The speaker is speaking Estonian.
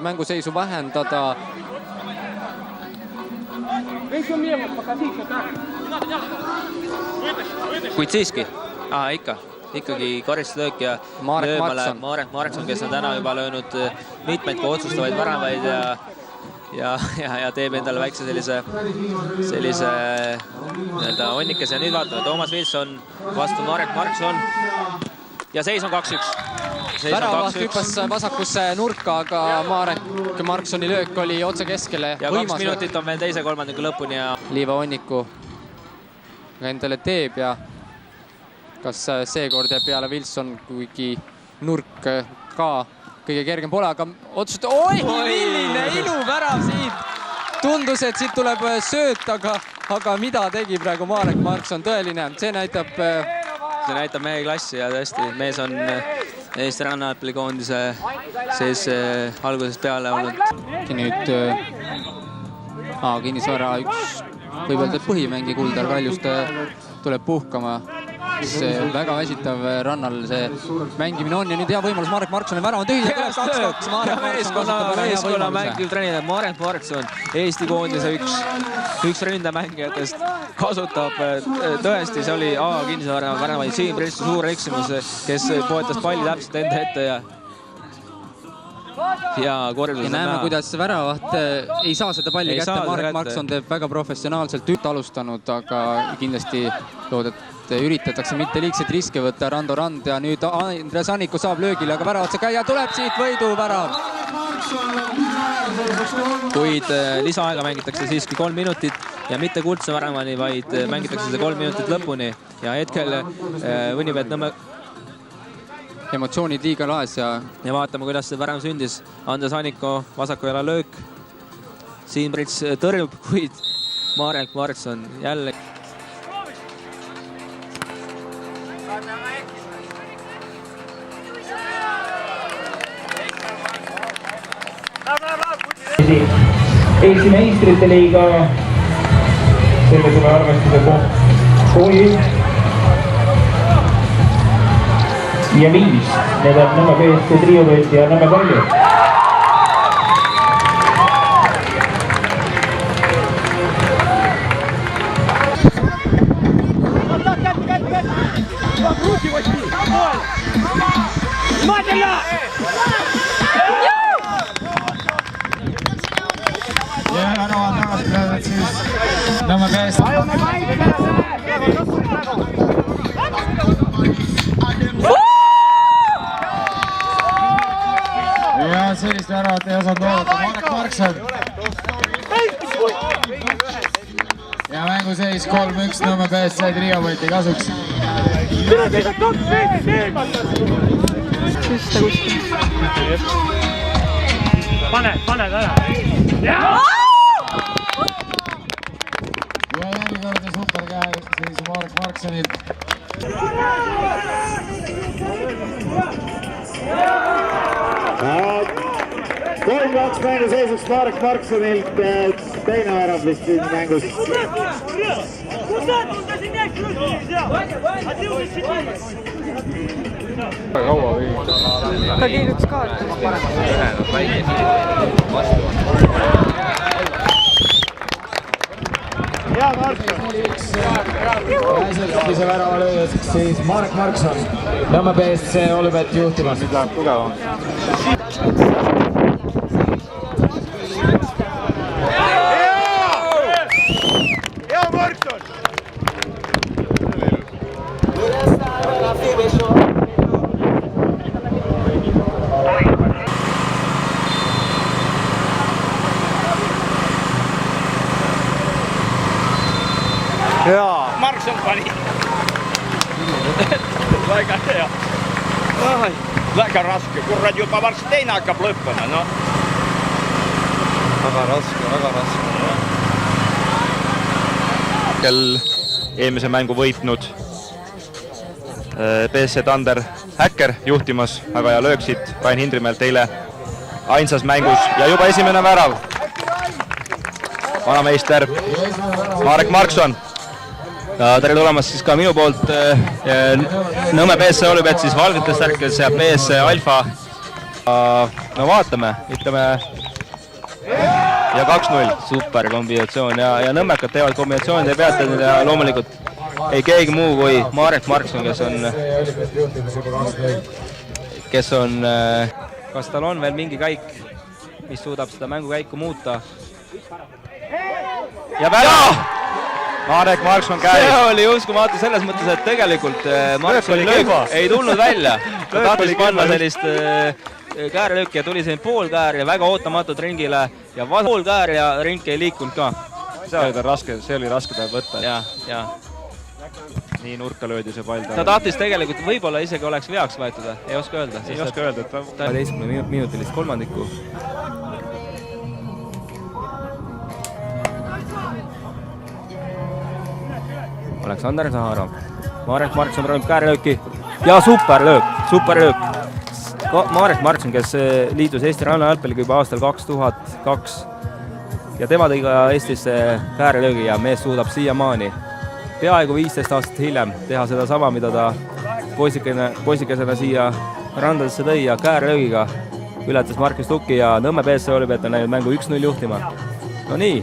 mänguseisu vähendada. Kuid siiski, ikkagi karistuslöök ja Marek Markson, kes on täna juba löönud mitmeid otsustavaid väravaid ja teeb endale väikse sellise nii-öelda onnikese. Ja nüüd vaatame, Toomas Wilson vastu Marek Markson ja seis on 2-1. Väravast hüppas vasakusse nurka, aga Marek Marksoni löök oli otse keskele. Ja 2 minutit on veel teise kolmandiku lõpuni ja Liiva Onniku endale teeb ja kas seekord jääb peale Wilson, kuigi nurk ka kõige kergem pole, aga otsust... Oi, milline iluvärav siit! Tundus, et siit tuleb sööt, aga mida tegi praegu Marek Markson? Tõeline, see näitab mehe klassi ja tõesti, mees on Eesti rannajalgpallikoondise sees algusest peale olnud. Nüüd Kinnisvara üks võib öelda põhimängi Kuldar Kaljuste tuleb puhkama. Väga väsitav rannal see mängimine on ja nüüd hea võimalus Marek Marksoni värav on tühi ja tuleb 2-2. Meeskonna mängil treener Marek Markson, Eesti koondise üks ründamängijatest, kasutab tõesti, see oli Kinnisvara väravaid Siim Pristu suur eksimus, kes poetas palli täpselt enda ette ja korjus. Ja näeme, kuidas väravaht ei saa seda palli kätte. Marek Markson teeb väga professionaalselt alustanud, aga kindlasti loodet üritatakse mitte liigselt riske võtta. Rando Rand ja nüüd Andres Anniku saab löögile, aga väravatse käia tuleb siit võiduvärav. Kuid lisaaega mängitakse siiski 3 minutit ja mitte kuldse väravani, vaid mängitakse see 3 minutit lõpuni ja hetkel Võnnipeet Nõmme emotsioonid liiga laes ja vaatame, kuidas see värav sündis. Andres Anniku vasaku jala löök. Siim Prits tõrjub, kuid Marek Markson jälle. Eesti meistrite liiga selle tuleb arvestada kooli ja 5. Need on Nõmme BSC triovõit ja Nõmme Kalju. Ja ära on tagasi peavad siis Nõmme BSC. Ja sellist väravat ei osanud oodata Marek Markson. Ja mänguseis 3-1 Nõmme BSC triovõiti kasuks. Pane täna. Ja järjekordne superkäe siis Marek Marksonilt. Kolm-kaks mänguseisuks Marek Marksonilt, teine värav vist mängus. kaua või? Ta kiiruks kaartus parem. Ja Markson. Äsjastise värava lööjad siis Marek Markson. Nõmme BSC Olüpet juhtimas. Nüüd läheb tugevamaks. Ja Markson! Jaa. Markson pani. Väga hea. Väga raske. Kurrad juba varsti teine hakkab lõppena. No. Väga raske. Eelmise mängu võitnud BSC Tander Häkker juhtimas, väga hea löök siit Rain Hindrimäelt eile ainsas mängus ja juba esimene värav. Vanameister Marek Markson. Tere tulemast siis ka minu poolt Nõmme BSC Olüpet siis valgetes särkides ja BSC Alfa no vaatame, ütleme ja 2-0, super kombinatsioon ja nõmmekad teevad kombinatsioonide peatajad ja loomulikult ei keegi muu kui Marek Markson, kes on, kas tal on veel mingi käik, mis suudab seda mängukäiku muuta? Ja värav! Marek Markson käib. See oli uskumatu selles mõttes, et tegelikult Marksoni löök ei tulnud välja. Ta tahtis panna sellist käärelööki ja tuli siin poolkäär ja väga ootamatult ringile ja poolkäär ja ring ei liikunud ka. See oli raske tal võtta. Ja. Nii nurka löödi see pall. Ta tahtis tegelikult, võib-olla isegi oleks veaks võetud, ei oska öelda. Ei oska öelda, et ta 12 minutilist kolmandikku. Aleksander Zaharov. Marek Markson proovib käärelööki ja super löök. Marek Markson, kes liitus Eesti rannajalgpalliga juba aastal 2002 ja tema tõi ka Eestisse käärelöögi ja mees suudab siiamaani peaaegu 15 aastat hiljem teha seda sama, mida ta poisikesena siia randadesse tõi ja käärelöögiga ületas Markus Tukki ja Nõmme BSC Olipet on näinud mängu 1-0 juhtima. No nii.